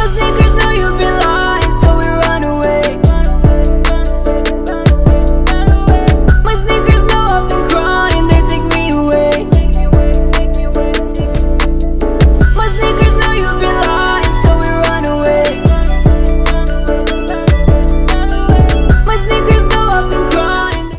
My sneakers know you've been lying, so we run away. My sneakers know I've been crying, they take me away. My sneakers know you've been lying, so we run away. My sneakers know I've been crying.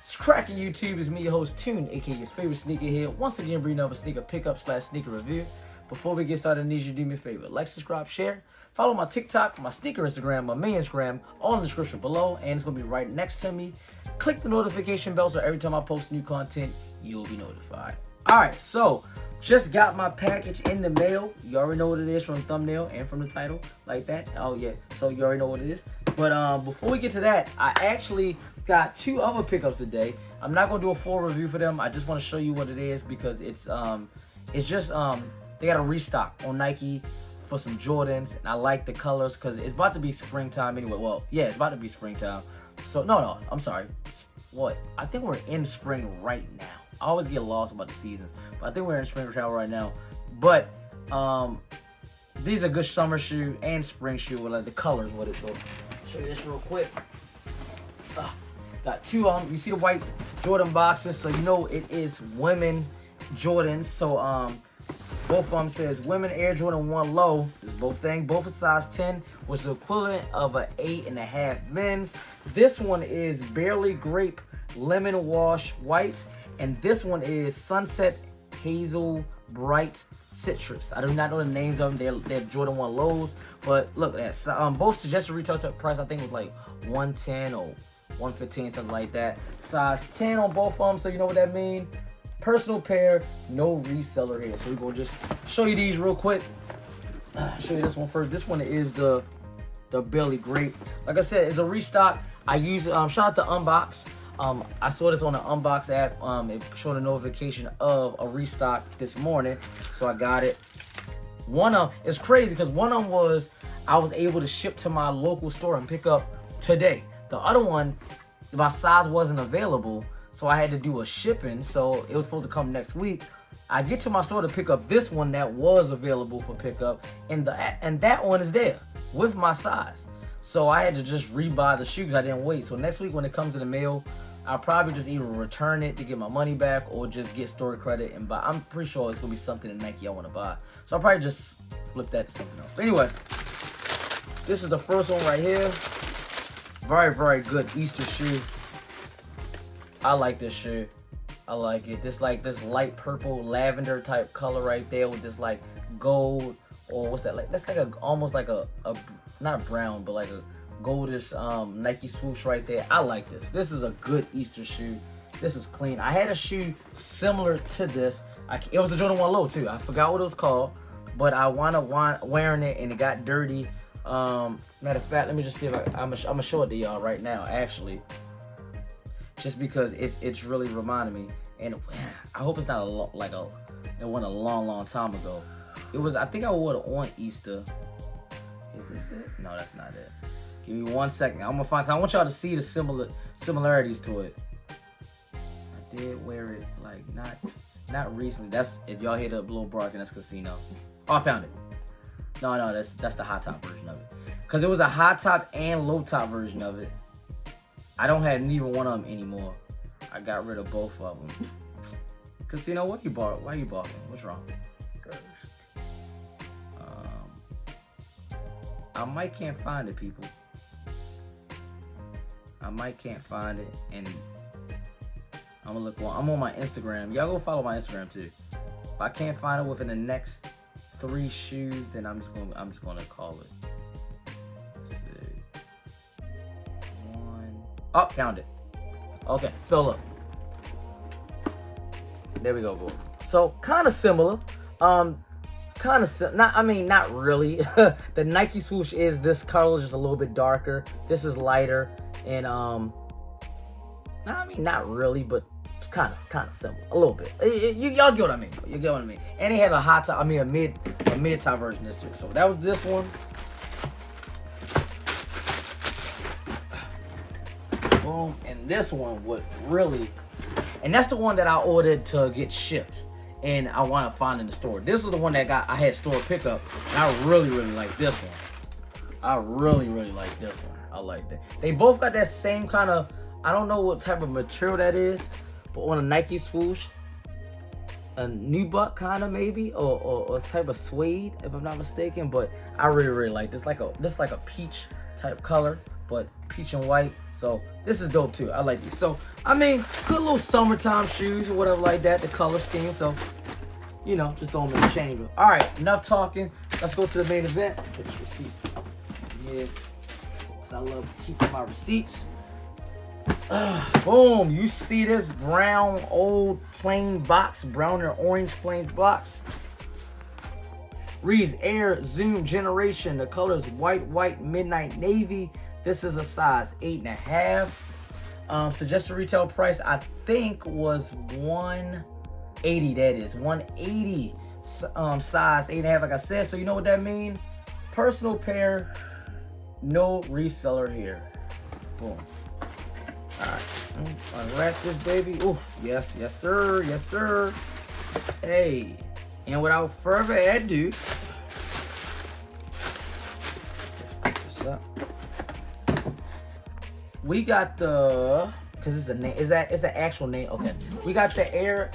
It's cracking YouTube. It's me, your host Tune, aka your favorite sneakerhead. Once again, bringing up a sneaker pickup / sneaker review. Before we get started, I need you to do me a favor. Like, subscribe, share. Follow my TikTok, my sneaker Instagram, my main Instagram, all in the description below. And it's going to be right next to me. Click the notification bell so every time I post new content, you'll be notified. Alright, so just got my package in the mail. You already know what it is from the thumbnail and from the title, like that. Oh yeah, so you already know what it is. But before we get to that, I actually got 2 other pickups today. I'm not going to do a full review for them. I just want to show you what it is because it's just they got a restock on Nike for some Jordans, and I like the colors because it's about to be springtime anyway. Well, yeah, it's about to be springtime. So, no, I'm sorry. What? I think we're in spring right now. I always get lost about the seasons, but I think we're in spring right now. But these are good summer shoe and spring shoe with like the colors with it. So, show you this real quick. Got 2 you see the white Jordan boxes, so you know it is women Jordans. So both of them says women Air Jordan 1 low. This both are size 10, which is the equivalent of an 8.5 men's. This one is Barely Grape Lemon Wash White, and this one is Sunset Hazel Bright Citrus. I do not know the names of them. They're Jordan 1 lows, but look at that. Both suggested retail price I think was like $110 or $115, something like that. Size 10 on both of them, so you know what that means. Personal pair, no reseller here. So we're gonna just show you these real quick. Show you this one first. This one is the Barely Grape. Like I said, it's a restock. I use shout out to Unbox. I saw this on the Unbox app. It showed a notification of a restock this morning, so I got it. One of them, it's crazy because one of them was I was able to ship to my local store and pick up today. The other one, my size wasn't available, so I had to do a shipping. So it was supposed to come next week. I get to my store to pick up this one that was available for pickup, and that one is there with my size. So I had to just rebuy the shoe because I didn't wait. So next week when it comes in the mail, I'll probably just either return it to get my money back or just get store credit and buy. I'm pretty sure it's gonna be something in Nike I want to buy. So I'll probably just flip that to something else. But anyway, this is the first one right here. Very, very good Easter shoe. I like this shoe. I like it. This light purple lavender type color right there with this like gold, or what's that like? That's like almost like a not brown, but like a goldish Nike swoosh right there. I like this. This is a good Easter shoe. This is clean. I had a shoe similar to this. It was a Jordan 1 low too. I forgot what it was called, but I wound up wearing it and it got dirty. Matter of fact, let me just see if I'm gonna show it to y'all right now, actually, just because it's really reminding me. And I hope it's not it went a long time ago. It was, I think I wore it on Easter. Is this it? No, that's not it. Give me 1 second. I'm gonna find, 'cause I want y'all to see the similarities to it. I did wear it like not recently. That's if y'all hear the little barking, that's Casino. Oh, I found it. No, that's the high top version of it. Cause it was a high top and low top version of it. I don't have neither one of them anymore. I got rid of both of them. Casino, why you barking? What's wrong? I might can't find it, people. I might can't find it, and I'm gonna look. I'm on my Instagram. Y'all go follow my Instagram too. If I can't find it within the next 3 shoes, then I'm just gonna call it. Let's see. 1. Oh, found it. Okay, so look. There we go, boy. So kind of similar. Not really. The Nike swoosh is this color, just a little bit darker. This is lighter, and not really, but kind of similar, a little bit. Y'all get what I mean. You get what I mean. And he had a hot top, a mid top version of this too. So that was this one. Boom, and this one would really, and that's the one that I ordered to get shipped. and I want to find in the store. This is the one that I had store pickup, and I really like this one. I really like this one. I like that. They both got that same kind of, I don't know what type of material that is, but on a Nike swoosh, a nubuck kind of maybe, or a type of suede, if I'm not mistaken. But I really like this. This like a peach type color, but peach and white. So this is dope too. I like these. So I mean, good little summertime shoes or whatever like that. The color scheme. So you know, just throw them in the chamber. All right, enough talking. Let's go to the main event. Get your receipt. Yeah, because I love keeping my receipts. Boom, you see this brown old plain box, brown and orange plain box. Reads Air Zoom Generation. The color is white, midnight navy. This is a size 8.5. Suggested retail price I think was $180. That is $180. Size 8.5, like I said. So you know what that means? Personal pair, no reseller here. Boom. Alright, unwrap this baby. Ooh, yes sir. Hey, and without further ado, let's pick this up. We got the, cause it's a name, it's an actual name. Okay, we got the Air,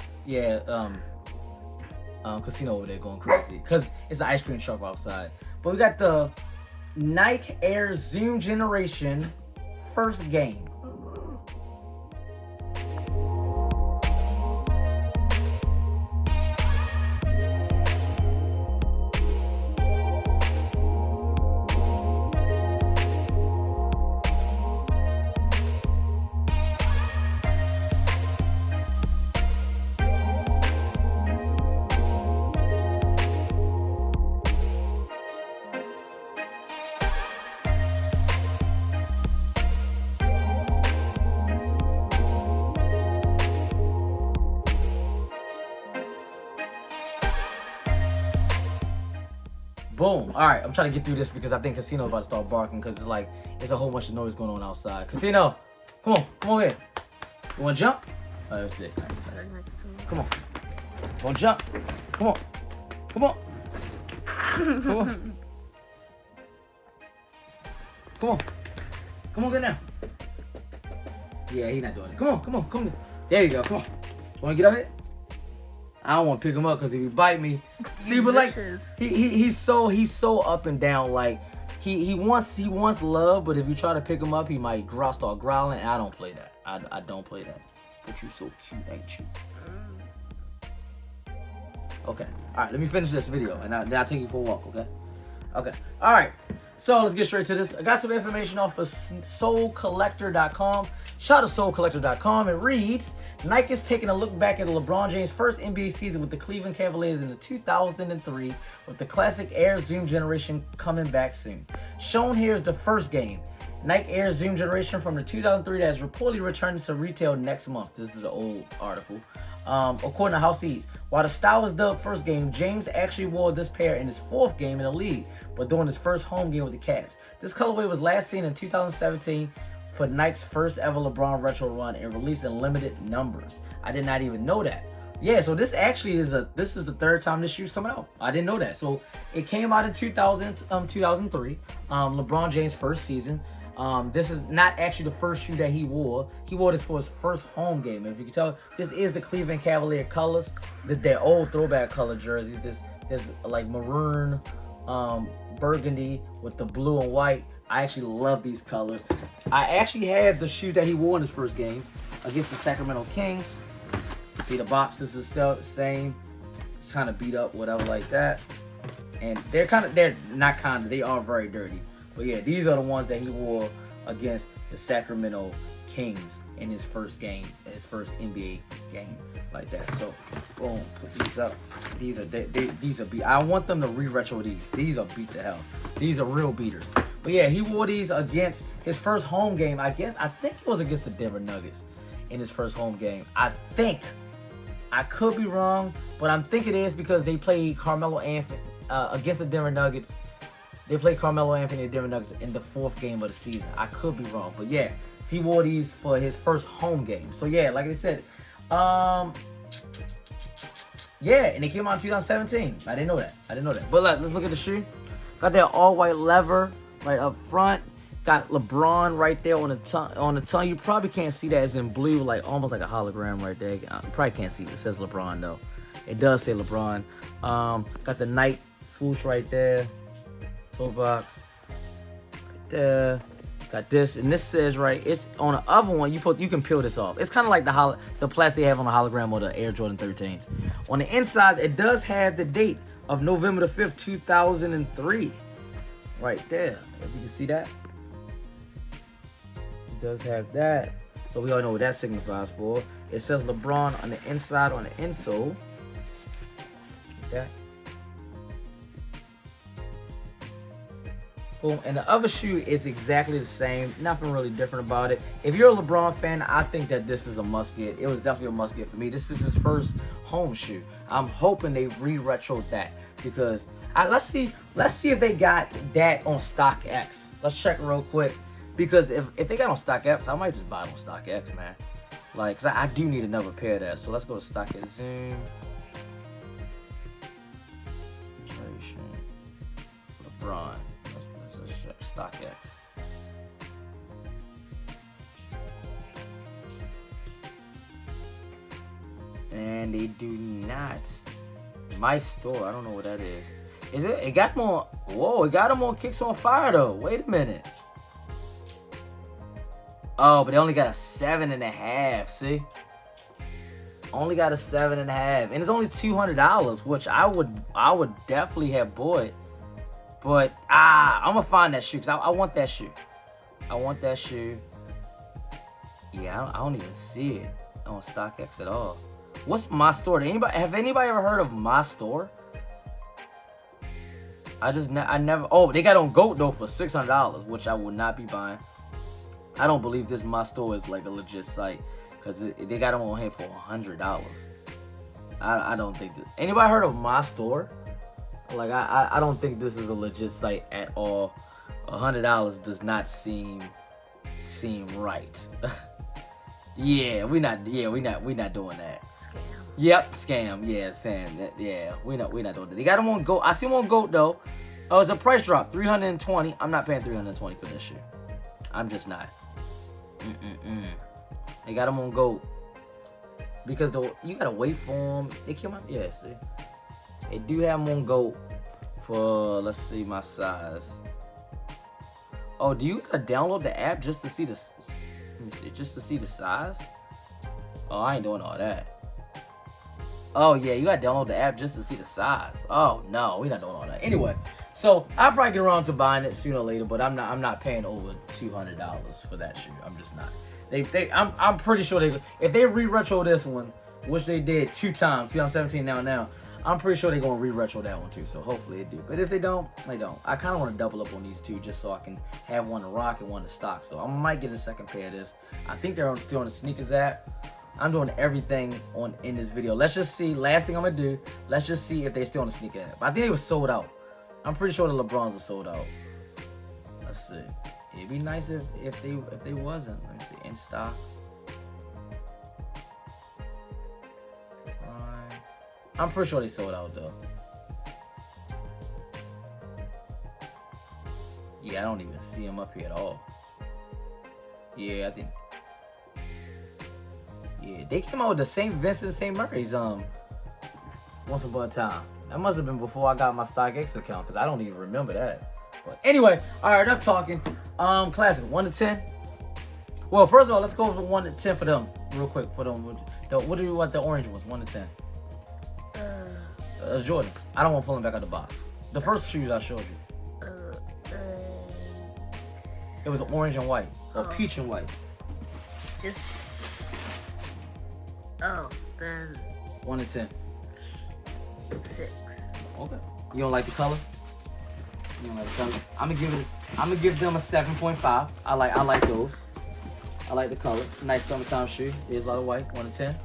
Casino over there going crazy, cause it's an ice cream truck outside. But we got the Nike Air Zoom Generation first game. Boom. All right, I'm trying to get through this because I think Casino about to start barking because it's like, it's a whole bunch of noise going on outside. Casino, come on here. You want to jump? Oh, that's it. Nice. Come on. You want to jump? Come on. Come on. Come on. Come on. Come on, get down. Yeah, he's not doing it. Come on. There you go, come on. You want to get up here? I don't want to pick him up because if he bite me, see, but like he's so up and down. Like he wants love, but if you try to pick him up, he might start growling. And I don't play that. I don't play that. But you so cute, ain't you? Okay. All right. Let me finish this video, and then I'll take you for a walk. Okay. Okay. All right. So let's get straight to this. I got some information off of SoulCollector.com. Shout out to SoulCollector.com. It reads, Nike is taking a look back at LeBron James' first NBA season with the Cleveland Cavaliers in the 2003, with the classic Air Zoom Generation coming back soon. Shown here is the first game, Nike Air Zoom Generation from the 2003 that is reportedly returning to retail next month. This is an old article. According to House Eats, while the style was dubbed first game, James actually wore this pair in his fourth game in the league, but during his first home game with the Cavs. This colorway was last seen in 2017 for Nike's first ever LeBron retro run and released in limited numbers. I did not even know that. Yeah, so this actually is the third time this shoe's coming out. I didn't know that. So it came out in 2003, LeBron James' first season. This is not actually the first shoe that he wore. He wore this for his first home game. If you can tell, this is the Cleveland Cavalier colors, their old throwback color jerseys. This is like maroon, burgundy with the blue and white. I actually love these colors. I actually had the shoes that he wore in his first game against the Sacramento Kings. See, the boxes is still the same. It's kind of beat up, whatever like that. And they are very dirty. But yeah, these are the ones that he wore against the Sacramento Kings in his first game, his first NBA game, like that. So, boom, put these up. These are beat. I want them to re-retro these. These are beat to hell. These are real beaters. But yeah, he wore these against his first home game. I think it was against the Denver Nuggets in his first home game. I think. I could be wrong, but I'm thinking it is because they played Carmelo Anthony against the Denver Nuggets. They played Carmelo Anthony and Denver Nuggets in the fourth game of the season. I could be wrong, but yeah, he wore these for his first home game. So yeah, like I said, Yeah, and they came out in 2017. I didn't know that. But let's look at the shoe. Got that all white leather right up front. Got LeBron right there on the tongue. You probably can't see that. It's in blue, like almost like a hologram right there. You probably can't see it. It says LeBron though. It does say LeBron. Got the Nike swoosh right there. Toe box right there. Got this, and this says it's on the other one. You can peel this off. It's kind of like the plastic they have on the hologram or the Air Jordan 13s. On the inside, it does have the date of November the 5th, 2003, right there. If you can see that, it does have that. So we all know what that signifies for. It says LeBron on the inside on the insole. Get that. Boom. And the other shoe is exactly the same. Nothing really different about it. If you're a LeBron fan, I think that this is a must get. It was definitely a must get for me. This is his first home shoe. I'm hoping they re-retroed that because let's see if they got that on StockX. Let's check real quick because if they got on StockX, I might just buy it on StockX, man. Like, cause I do need another pair of that. So let's go to StockX. Zoom. LeBron. StockX. And they do not. My store, I don't know what that is. Is it? It got them on. Whoa, it got them on KicksOnFire though. Wait a minute. Oh, but they only got a 7.5. See? Only got a 7.5, and it's only $200, which I would definitely have bought. But I'm gonna find that shoe because I want that shoe. I want that shoe. Yeah, I don't even see it on StockX at all. What's my store? Have anybody ever heard of my store? I never. Oh, they got on GOAT though for $600, which I would not be buying. I don't believe this my store is like a legit site because they got them on here for $100. I don't think that. Anybody heard of my store? Like I don't think this is a legit site at all. $100 does not seem right. Yeah, we not doing that. Scam. Yep, scam. Yeah, Sam. Yeah, we not doing that. They got them on GOAT. I see them on GOAT though. Oh, it's a price drop, $320. I'm not paying $320 for this shoe. I'm just not. They got them on GOAT because you gotta wait for them. They came out. Yeah, see. They do have them on GOAT for, let's see, my size. Oh, do you gotta download the app just to see the, let me see, just to see the size? Oh, I ain't doing all that. Oh yeah, you gotta download the app just to see the size. Oh no, we're not doing all that. Anyway, so I'll probably get around to buying it sooner or later, but I'm not paying over $200 for that shoe. I'm just not. I'm pretty sure if they re-retro this one, which they did 2 times, 2017 now. I'm pretty sure they're going to re-retro that one too, so hopefully they do. But if they don't, they don't. I kind of want to double up on these two just so I can have one to rock and one to stock. So I might get a second pair of this. I think they're still on the Sneakers app. I'm doing everything in this video. Let's just see. Last thing I'm going to do, let's just see if they're still on the Sneaker app. I think they were sold out. I'm pretty sure the LeBrons are sold out. Let's see. It'd be nice if they wasn't. Let me see. In stock. I'm pretty sure they sold out though. Yeah, I don't even see them up here at all. Yeah, I think. Yeah, they came out with the St. Vincent St. Mary's once upon a time. That must have been before I got my StockX account because I don't even remember that. But anyway, all right, enough talking. Classic 1 to 10. Well, first of all, let's go from 1 to 10 for them real quick. For them, what do you want? The orange ones, 1 to 10. Jordans. I don't want to pull them back out the box. The first shoes I showed you. It was orange and white, or peach and white. Then 1 to 10. 6. Okay. You don't like the color? You don't like the color? I'm gonna give them a 7.5. I like those. I like the color. Nice summertime shoe. There's a lot of white. 1 to 10.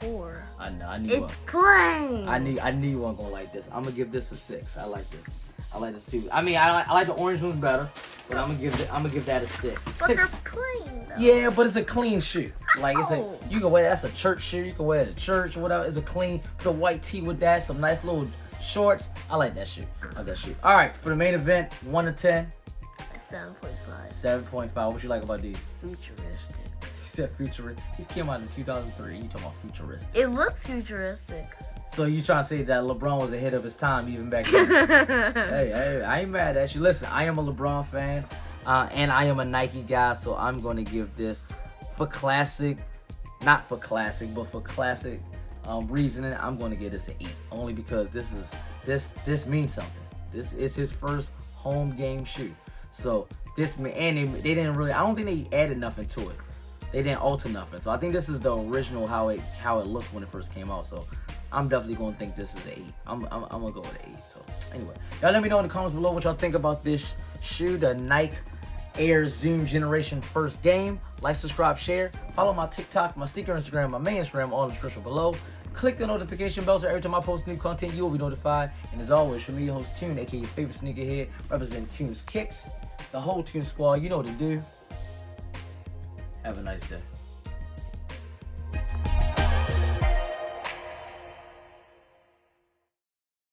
4. I know. I knew It's plain. I knew you weren't gonna like this. I'm gonna give this a 6. I like this. I like this too. I mean, I like the orange ones better, but I'm gonna give that a 6. But they're clean though. Yeah, but it's a clean shoe. Like it's a, Oh. you can wear that's a church shoe. You can wear it to church or whatever. It's a clean. Put a white tee with that. Some nice little shorts. I like that shoe. I like that shoe. All right, for the main event, 1 to 10. 7.5. 7.5. What you like about these? Futuristic. You said futuristic. These came out in 2003. You talking about futuristic? It looks futuristic. So you trying to say that LeBron was ahead of his time even back then? Hey, I ain't mad at you. Listen, I am a LeBron fan, and I am a Nike guy, so I'm going to give this for classic, not for classic, but for classic reasoning. I'm going to give this an 8, only because this means something. This is his first home game shoe, so this and they didn't really. I don't think they added nothing to it. They didn't alter nothing, so I think this is the original how it looked when it first came out. So I'm definitely gonna think this is an 8. I'm gonna go with an 8. So anyway, y'all let me know in the comments below what y'all think about this shoe, the Nike Air Zoom Generation first game. Like, subscribe, share. Follow my TikTok, my sneaker Instagram, my main Instagram, all in the description below. Click the notification bell so every time I post new content, you will be notified. And as always, from me, your host Tune, aka your favorite sneakerhead, representing Tune's Kicks, the whole Tune squad. You know what to do. Have a nice day.